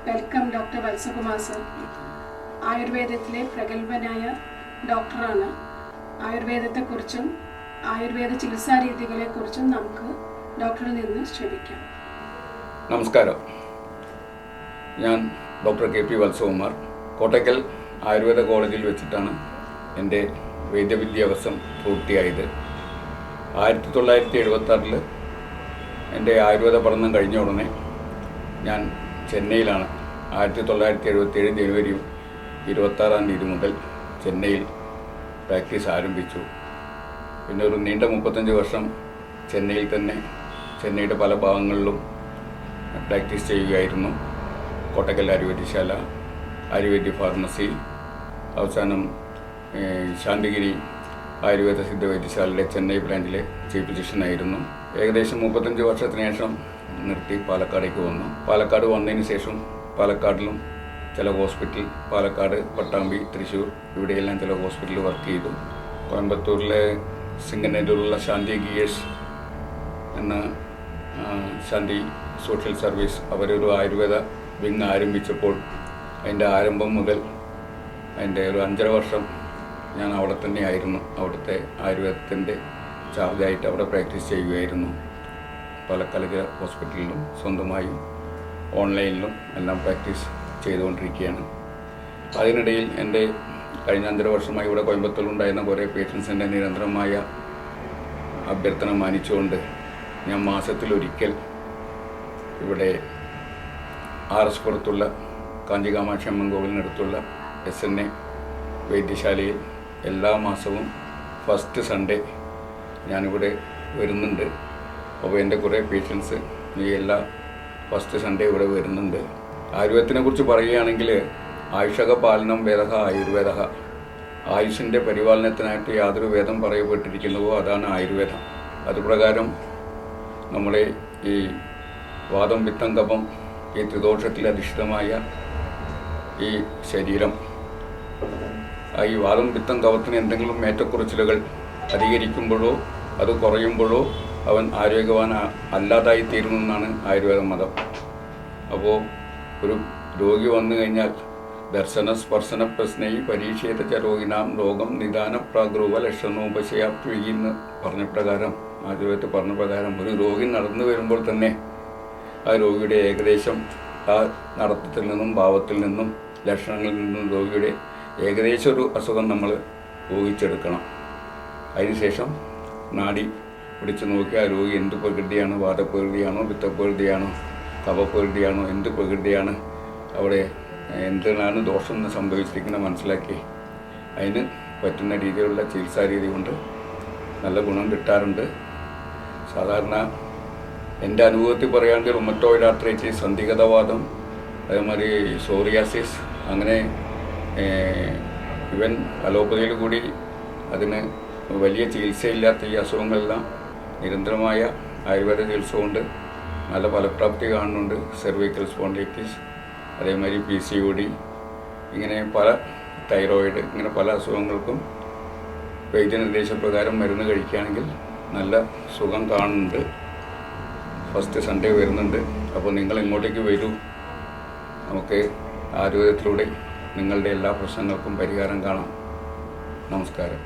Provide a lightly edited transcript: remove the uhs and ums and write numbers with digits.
Welcome doctor Vatsakumar sir. ആയുർവേദത്തിലെ പ്രഗത്ഭനായ ഡോക്ടറാണ്. ആയുർവേദത്തെക്കുറിച്ചും ആയുർവേദ ചികിത്സാ രീതികളെക്കുറിച്ചും നമുക്ക് ഡോക്ടറിൽ നിന്ന് ശ്രമിക്കാം. നമസ്കാരം. ഞാൻ doctor K P Valsakumar. Kottakkal Ayurveda കോളേജിൽ വെച്ചിട്ടാണ് എൻ്റെ വൈദ്യവിദ്യാഭ്യാസം പൂർത്തിയായത്. 1976 എൻ്റെ ആയുർവേദ പഠനം കഴിഞ്ഞ ഉടനെ ഞാൻ ചെന്നൈയിലാണ് 1977 ജനുവരി 26 മുതൽ ചെന്നൈയിൽ പ്രാക്ടീസ് ആരംഭിച്ചു. പിന്നെ ഒരു നീണ്ട 35 വർഷം ചെന്നൈയിൽ തന്നെ ചെന്നൈയുടെ പല ഭാഗങ്ങളിലും പ്രാക്ടീസ് ചെയ്യുകയായിരുന്നു. കോട്ടക്കൽ ആയുർവേദശാല, ആയുർവേദ ഫാർമസി, അവസാനം ശാന്തിഗിരി ആയുർവേദ സിദ്ധ വൈദ്യശാലയുടെ ചെന്നൈ ബ്രാഞ്ചിലെ ചീഫ് ഫിസിഷ്യനായിരുന്നു. ഏകദേശം 35 വർഷത്തിന് ശേഷം നിർത്തി പാലക്കാടേക്ക് വന്നു. പാലക്കാട് വന്നതിന് ശേഷം പാലക്കാടിലും ചില ഹോസ്പിറ്റൽ, പാലക്കാട്, പട്ടാമ്പി, തൃശ്ശൂർ, ഇവിടെയെല്ലാം ചില ഹോസ്പിറ്റലിൽ വർക്ക് ചെയ്തു. കോയമ്പത്തൂരിലെ സിംഗനൂരിലുള്ള ശാന്തി ഗിയേഴ്സ് എന്ന ശാന്തി സോഷ്യൽ സർവീസ് അവരൊരു ആയുർവേദ വിങ് ആരംഭിച്ചപ്പോൾ അതിൻ്റെ ആരംഭം മുതൽ അതിൻ്റെ ഒരു 5.5 വർഷം ഞാൻ അവിടെ തന്നെ ആയിരുന്നു. അവിടുത്തെ ആയുർവേദത്തിൻ്റെ ചാർജായിട്ട് അവിടെ പ്രാക്ടീസ് ചെയ്യുകയായിരുന്നു. പാലക്കാട് ഹോസ്പിറ്റലിലും സ്വന്തമായും ഓൺലൈനിലും എല്ലാം പ്രാക്ടീസ് ചെയ്തുകൊണ്ടിരിക്കുകയാണ്. അതിനിടയിൽ എൻ്റെ കഴിഞ്ഞ 5.5 വർഷമായി ഇവിടെ കോയമ്പത്തൂരിലുണ്ടായിരുന്ന കുറേ പേഷ്യൻസിൻ്റെ നിരന്തരമായ അഭ്യർത്ഥന മാനിച്ചുകൊണ്ട് ഞാൻ മാസത്തിലൊരിക്കൽ ഇവിടെ RS പുറത്തുള്ള കാഞ്ചി കാമാക്ഷി അമ്മൻ കോവിലിനടുത്തുള്ള SNA വൈദ്യശാലയിൽ എല്ലാ മാസവും ഫസ്റ്റ് സൺഡേ ഞാനിവിടെ വരുന്നുണ്ട്. അപ്പോൾ എൻ്റെ കുറേ പേഷ്യൻസ് ഈ എല്ലാ ഫസ്റ്റ് സൺഡേ ഇവിടെ വരുന്നുണ്ട്. ആയുർവേദത്തിനെ കുറിച്ച് പറയുകയാണെങ്കിൽ ആയുഷക പാലനം വേദ ആയുർവേദ. ആയുഷിൻ്റെ പരിപാലനത്തിനായിട്ട് യാതൊരു വേദം പറയപ്പെട്ടിരിക്കുന്നുവോ അതാണ് ആയുർവേദം. അതുപ്രകാരം നമ്മുടെ ഈ വാദം, പിത്തം, കഫം, ഈ ത്രിദോഷത്തിൽ അധിഷ്ഠിതമായ ഈ ശരീരം, ഈ വാദം, പിത്തം, കഫത്തിന് എന്തെങ്കിലും ഏറ്റക്കുറച്ചിലുകൾ അധികരിക്കുമ്പോഴോ അത് കുറയുമ്പോഴോ അവൻ ആരോഗ്യവാൻ അല്ലാതായി തീരുമെന്നാണ് ആയുർവേദ മതം. അപ്പോൾ ഒരു രോഗി വന്നു കഴിഞ്ഞാൽ ദർശന സ്പർശന പ്രശ്നൈ പരീക്ഷേത രോഗിനാം രോഗം നിദാന പ്രാഗ്രൂപ ലക്ഷണോപശയാപ്തി എന്ന് പറഞ്ഞ പ്രകാരം, ആയുർവേദത്തിൽ പറഞ്ഞ പ്രകാരം ഒരു രോഗി നടന്നു വരുമ്പോൾ തന്നെ ആ രോഗിയുടെ ഏകദേശം ആ നടത്തത്തിൽ നിന്നും ഭാവത്തിൽ നിന്നും ലക്ഷണങ്ങളിൽ നിന്നും രോഗിയുടെ ഏകദേശം ഒരു അസുഖം നമ്മൾ ഊഹിച്ചെടുക്കണം. അതിനുശേഷം നാഡി പിടിച്ച് നോക്കി ആ രോഗി എന്ത് പ്രകൃതിയാണ്, വാദപ്രകൃതിയാണോ, പിത്തപ്രകൃതിയാണോ, കഫപ്രകൃതിയാണോ, എന്ത് പ്രകൃതിയാണ്, അവിടെ എന്തിനാണ് ദോഷം എന്ന് സംഭവിച്ചിരിക്കുന്നത് മനസ്സിലാക്കി അതിന് പറ്റുന്ന രീതിയിലുള്ള ചികിത്സാ രീതി കൊണ്ട് നല്ല ഗുണം കിട്ടാറുണ്ട്. സാധാരണ എൻ്റെ അനുഭവത്തിൽ പറയുകയാണെങ്കിൽ റുമറ്റോയിഡ് ആർത്രൈറ്റിസ്, സന്ധിഗതവാദം, അതേമാതിരി സോറിയാസിസ്, അങ്ങനെ ഇവൻ അലോപ്പതിയിൽ കൂടി അതിന് വലിയ ചികിത്സയില്ലാത്ത ഈ അസുഖങ്ങളെല്ലാം നിരന്തരമായ ആയുർവേദ ചികിത്സ കൊണ്ട് നല്ല ഫലപ്രാപ്തി കാണുന്നുണ്ട്. സെർവിക്കൽ സ്പോണ്ടിലൈറ്റിസ്, അതേമാതിരി PCOD, ഇങ്ങനെ പല തൈറോയിഡ്, ഇങ്ങനെ പല അസുഖങ്ങൾക്കും വൈദ്യനിർദ്ദേശപ്രകാരം മരുന്ന് കഴിക്കുകയാണെങ്കിൽ നല്ല സുഖം കാണുന്നുണ്ട്. ഫസ്റ്റ് സൺഡേ വരുന്നുണ്ട്. അപ്പോൾ നിങ്ങൾ ഇങ്ങോട്ടേക്ക് വരൂ. നമുക്ക് ആയുർവേദത്തിലൂടെ നിങ്ങളുടെ എല്ലാ പ്രശ്നങ്ങൾക്കും പരിഹാരം കാണാം. നമസ്കാരം.